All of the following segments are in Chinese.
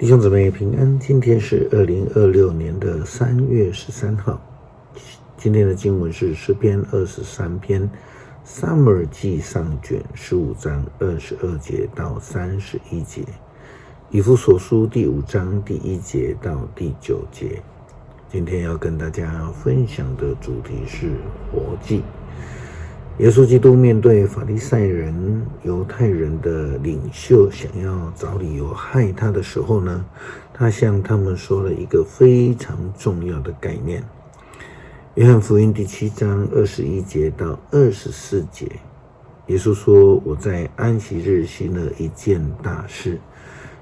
弟兄姊妹平安，今天是2026年的3月13号。今天的经文是诗篇23篇撒母耳记上卷15章22节到31节，以弗所书第5章第1节到第9节。今天要跟大家分享的主题是活祭。耶稣基督面对法利赛人、犹太人的领袖想要找理由害他的时候呢，他向他们说了一个非常重要的概念。约翰福音第7章21节到24节，耶稣说：我在安息日行了一件大事，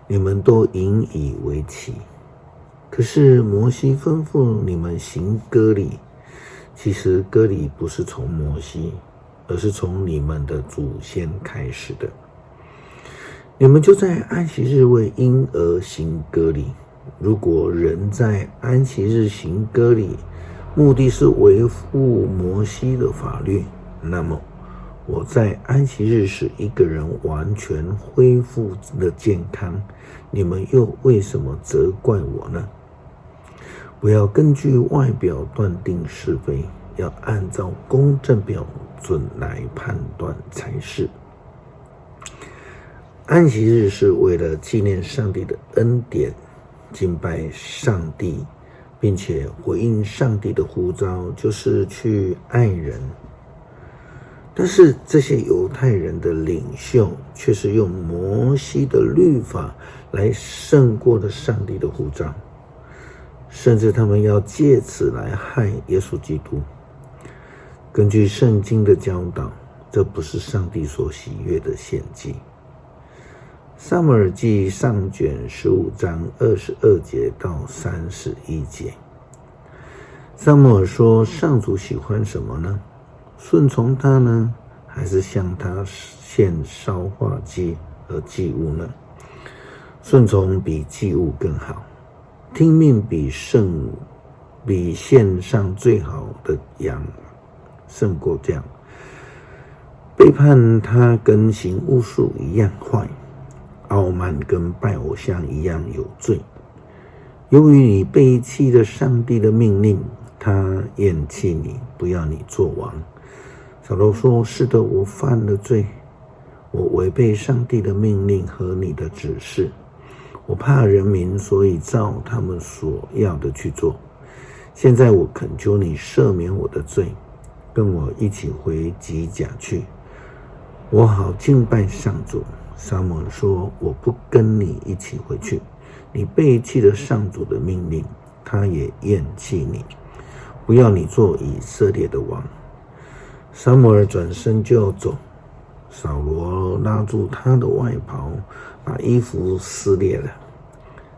你们都引以为奇。可是摩西吩咐你们行割礼，其实割礼不是从摩西，而是从你们的祖先开始的。你们就在安息日为婴儿行割礼。如果人在安息日行割礼，目的是维护摩西的法律，那么我在安息日使一个人完全恢复了健康，你们又为什么责怪我呢？不要根据外表断定是非，要按照公正标准来判断才是。安息日是为了纪念上帝的恩典，敬拜上帝，并且回应上帝的呼召，就是去爱人。但是这些犹太人的领袖却是用摩西的律法来胜过了上帝的呼召，甚至他们要借此来害耶稣基督。根据圣经的教导，这不是上帝所喜悦的献祭。撒母耳记上卷15章22节到31节，撒母耳说：上主喜欢什么呢？顺从他呢，还是向他献烧化祭和祭物呢？顺从比祭物更好，听命比献上最好的羊胜过这样。背叛他跟行巫术一样坏，傲慢跟拜偶像一样有罪。由于你背弃了上帝的命令，他厌弃你，不要你做王。扫罗说：是的，我犯了罪，我违背上帝的命令和你的指示，我怕人民，所以照他们所要的去做。现在我恳求你赦免我的罪，跟我一起回吉甲去，我好敬拜上主。撒母耳说：我不跟你一起回去，你背弃了上主的命令，他也厌弃你，不要你做以色列的王。撒母耳转身就要走，扫罗拉住他的外袍，把衣服撕裂了。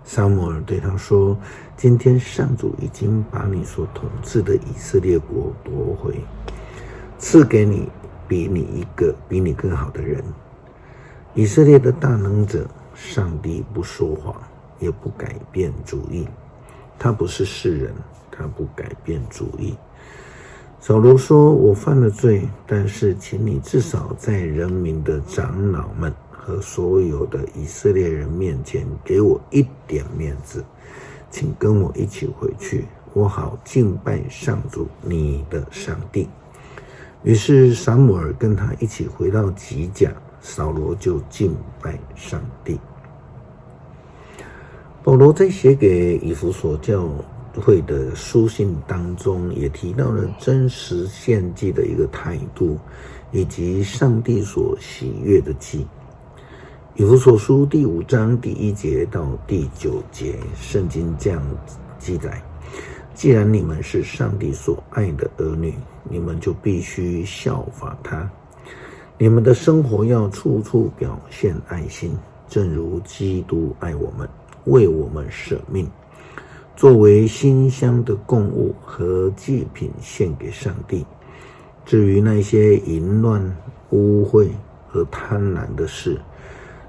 撒母耳对他说：今天上主已经把你所统治的以色列国夺回，赐给你比你更好的人。以色列的大能者，上帝不说谎，也不改变主意。他不是世人，他不改变主意。扫罗说：我犯了罪，但是请你至少在人民的长老们和所有的以色列人面前给我一点面子，请跟我一起回去，我好敬拜上主你的上帝。于是撒母耳跟他一起回到吉甲，扫罗就敬拜上帝。保罗在写给以弗所教会的书信当中，也提到了真实献祭的一个态度，以及上帝所喜悦的祭。以弗所书第5章第1节到第9节，圣经这样记载：既然你们是上帝所爱的儿女，你们就必须效法他。你们的生活要处处表现爱心，正如基督爱我们，为我们舍命，作为馨香的供物和祭品献给上帝。至于那些淫乱、污秽和贪婪的事，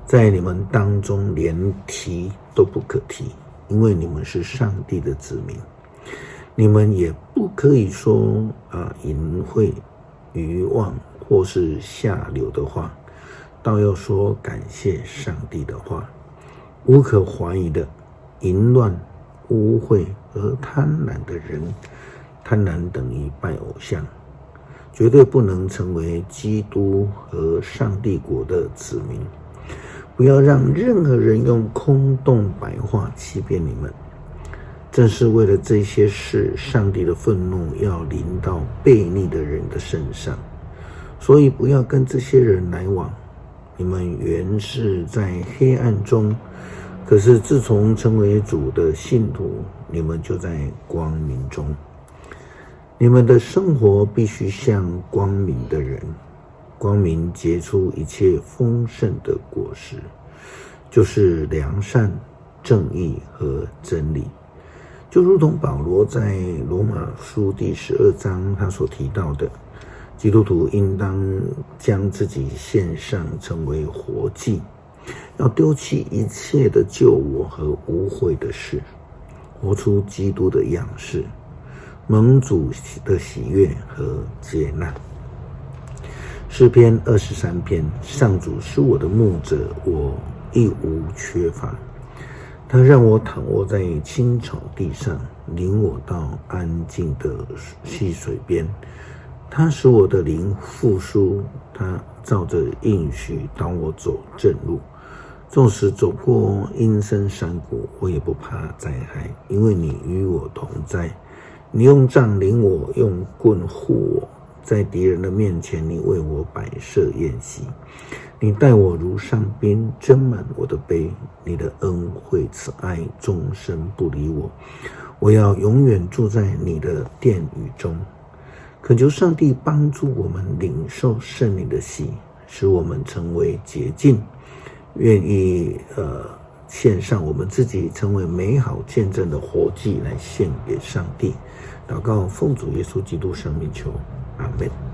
在你们当中连提都不可提，因为你们是上帝的子民。你们也不可以说淫秽、愚妄或是下流的话，倒要说感谢上帝的话。无可怀疑的，淫乱、污秽和贪婪的人。贪婪等于拜偶像，绝对不能成为基督和上帝国的子民。不要让任何人用空洞白话欺骗你们。正是为了这些事，上帝的愤怒要临到悖逆的人的身上。所以不要跟这些人来往。你们原是在黑暗中，可是自从成为主的信徒，你们就在光明中。你们的生活必须像光明的人，光明结出一切丰盛的果实，就是良善、正义和真理。就如同保罗在罗马书第12章他所提到的，基督徒应当将自己献上成为活祭，要丢弃一切的旧我和污秽的事，活出基督的样式，蒙主的喜悦和接纳。诗篇23篇，上主是我的牧者，我一无缺乏。他让我躺卧在青草地上，领我到安静的溪水边。他使我的灵复苏，他照着应许导我走正路。纵使走过阴森山谷，我也不怕灾害，因为你与我同在。你用杖领我，用棍护我，在敌人的面前，你为我摆设宴席。你待我如上宾，斟满我的杯。你的恩惠慈爱终身不离我，我要永远住在你的殿宇中。恳求上帝帮助我们领受圣灵的喜，使我们成为洁净，愿意献上我们自己，成为美好见证的活祭来献给上帝。祷告奉主耶稣基督圣名求，阿们。